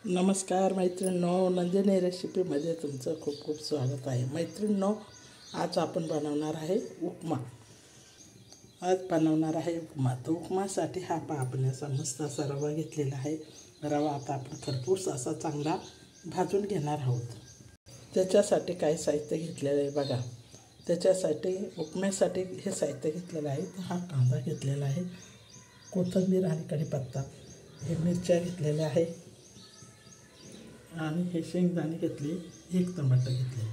नमस्कार मैत्रिणींनो, नंदिनी रेसिपीमध्ये तुमचं खूप खूप स्वागत आहे। मैत्रिणींनो, आज आपण बनवणार आहे उपमा। तर उपमासाठी हा आपण असा मस्त असा रवा घेतलेला आहे। रवा आता आपण खरपूस असा चांगला भाजून घेणार आहोत। त्याच्यासाठी काय साहित्य घेतलेलं आहे बघा। त्याच्यासाठी उपम्यासाठी हे साहित्य घेतलेलं आहे। हा कांदा घेतलेला आहे, कोथिंबीर आणि कढीपत्ता, हे मिरच्या घेतलेल्या आहे आणि हे शेंगदाणे घेतले, एक टमाटर घेतले,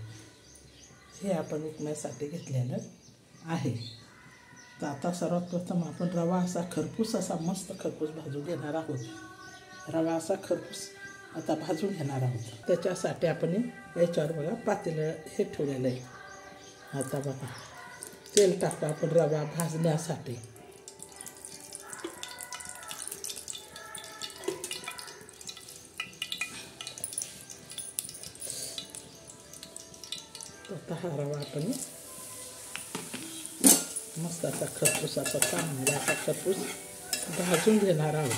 हे आपण उपम्यासाठी घेतलेलं आहे। तर आता सर्वात प्रथम आपण रवा असा खरपूस असा मस्त खरपूस भाजून घेणार आहोत। रवा असा खरपूस आता भाजून घेणार आहोत। त्याच्यासाठी आपण याच्यावर बघा पातेलं हे ठेवलेलं आहे। आता बघा तेल टाकू आपण रवा भाजण्यासाठी। आता हा रवा आपण मस्त असा खरपूस असा चांगला असा खरपूस भाजून घेणार आहोत।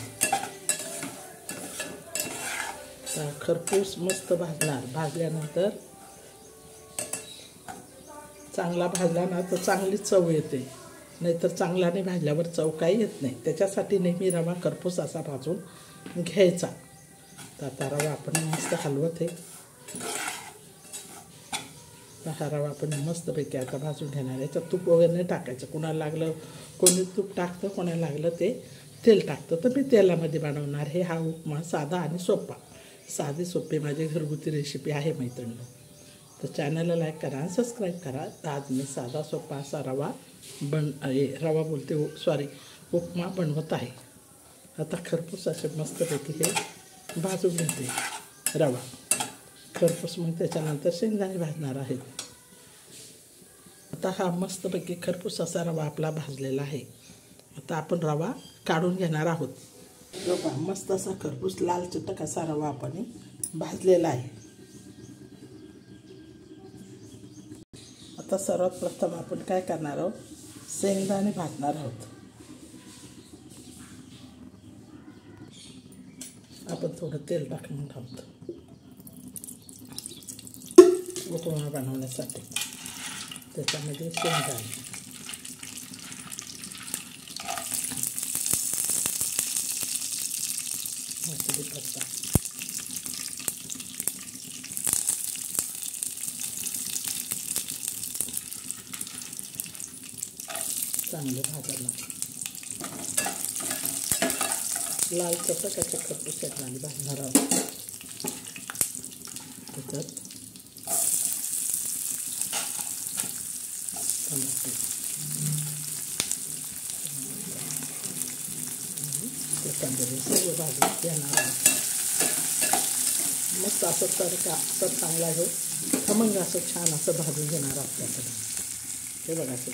खरपूस मस्त भाजल्यानंतर चांगला भाजला ना तर चांगली चव येते, नाहीतर चांगला नाही भाजल्यावर चव काही येत नाही। त्याच्यासाठी नेहमी रवा खरपूस असा भाजून घ्यायचा। तर आता रवा आपण मस्त हलवत आहे। हा रवा आपण मस्तपैकी आता भाजून घेणार आहे। याच्यात तूप वगैरे नाही टाकायचं, कोणाला लागलं कोणी तूप टाकतं, कोणाला लागलं ते तेल टाकतं। तर मी तेलामध्ये बनवणार आहे हा उपमा, साधा आणि सोपा। साधी सोपी माझी घरगुती रेसिपी आहे मैत्रिणींनो। तर चॅनलला लाईक करा आणि सबस्क्राईब करा। तर आज मी साधा सोपा असा उपमा बनवत आहे। आता खरपूस असे मस्तपैकी हे भाजून घेते रवा खरपूस। मग त्याच्यानंतर शेंगदाणे भाजणार आहेत। आता हा मस्तपैकी खरपूस असा रवा आपला भाजलेला आहे। आता आपण रवा काढून घेणार आहोत। रवा मस्त असा खरपूस लाल चटक असा रवा आपण भाजलेला आहे। आता सर्वात प्रथम आपण काय करणार आहोत, शेंगदाणे भाजणार आहोत। आपण थोडं तेल टाकणार आहोत उपमा बनवण्यासाठी। त्याच्यामध्ये शेंगदाणे, कढीपत्ता, चांगले भाजायला लाल चटकाचे खरपूस शेंगदाणे भाजणार आहोत। त्याच्यात टमाटे, कोथिंबीर सर्व भाजून घेणार आहोत। मस्त असं तडका तर चांगला आहे, खमंग असं छान असं भाजून घेणार आपल्याकडे। हे बघा असं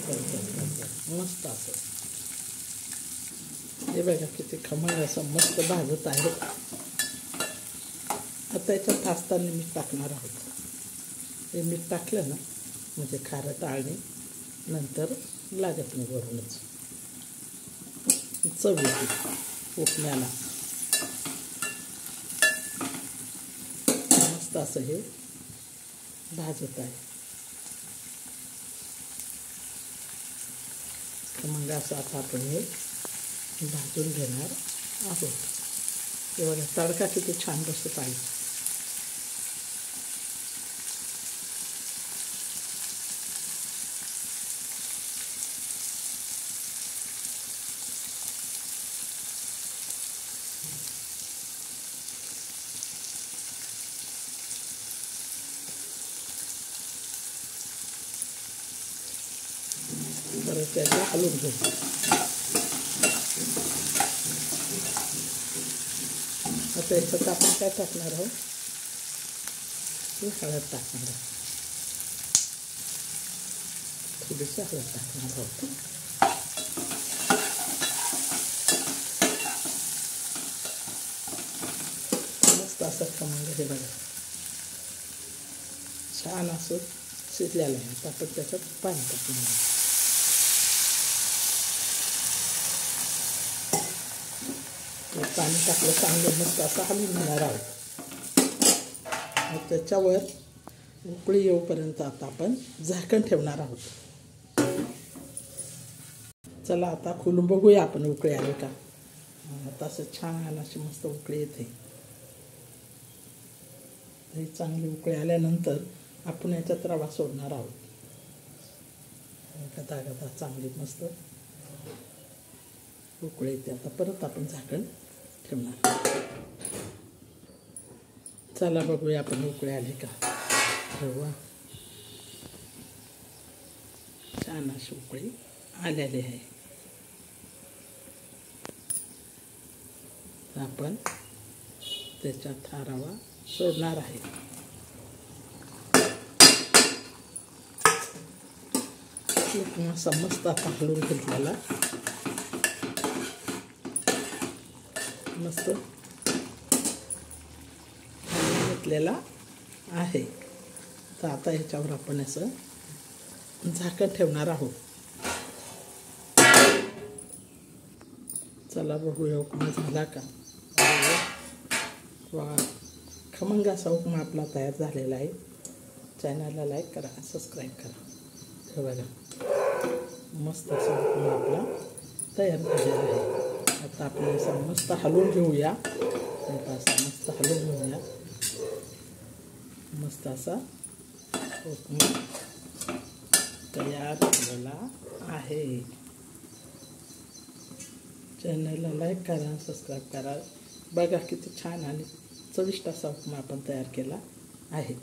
मस्त असं, हे बघा किती खमंग असं मस्त भाजत आहे। आता याच्यात भाजताना मीठ टाकणार आहोत। हे मीठ टाकलं ना म्हणजे खारट आणि नंतर लागत नाही, वरूनच चव येते उपम्याला। मस्त असं हे भाजत आहे। मग असं आता आपण हे भाजून घेणार आहोत। तेव्हा तडका किती छान बसत आहे। तर त्याला हलवून घेऊ। आता याच्यात आपण काय टाकणार आहोत, हळद टाकणार आहोत, थोडीशी हळद टाकणार आहोत। मस्त असं खमंग हे बघा छान असं शिजलेलं आहे। आता आपण त्याच्यात पाणी टाकणार आहोत। पाणी टाकलं चांगलं मस्त असं हलवून घेणार आहोत। त्याच्यावर उकळी येऊपर्यंत आता आपण झाकण ठेवणार आहोत. चला आता खोलून बघूया आपण उकळी आली का. आता असं छान अशी मस्त उकळी येते. ही चांगली उकळी आल्यानंतर आपण याच्यात रवा सोडणार आहोत. गदा चांगली मस्त उकळी येते. आता परत आपण झाकण ठेवणार. चला बघूया आपण उकळी आली का. रवा छान अशी उकळी आलेली आहे. आपण त्याच्यात हा रवा सोडणार आहे. मस्त आता हलवून घेतलेला मस्त घेतलेला आहे. तर आता ह्याच्यावर आपण असं झाकण ठेवणार आहोत. चला बघूया उपमा झाला का. वा, खमंग असा उपमा आपला तयार झालेला आहे. चॅनलला लाईक करा, सबस्क्राईब करा. हे बघा मस्त असा उपमा आपला तयार झालेला आहे. आता आपण असा मस्त हलवून घेऊया. असा मस्त हलवून घेऊया. मस्त असा उपमा तयार झालेला आहे. चॅनलला लाईक करा, सबस्क्राईब करा. बघा किती छान आणि चविष्ट असा उपमा आपण तयार केला आहे.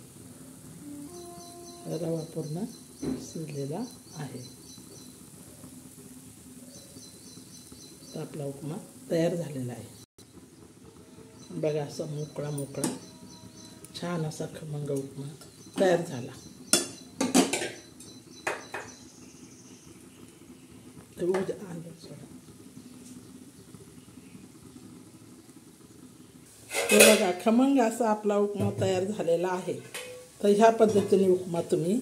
रवा पूर्ण शिजलेला आहे. तर आपला उपमा तयार झालेला आहे. बघा असा मोकळा मोकळा छान असा खमंग उपमा तयार झाला. तर बघा खमंग असा आपला उपमा तयार झालेला आहे. तर ह्या पद्धतीने उपमा तुम्ही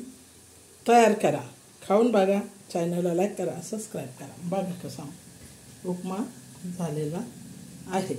तयार करा, खाऊन बघा. चॅनलला लाईक करा, सबस्क्राईब करा. बघा कसा उपमा झालेला आहे.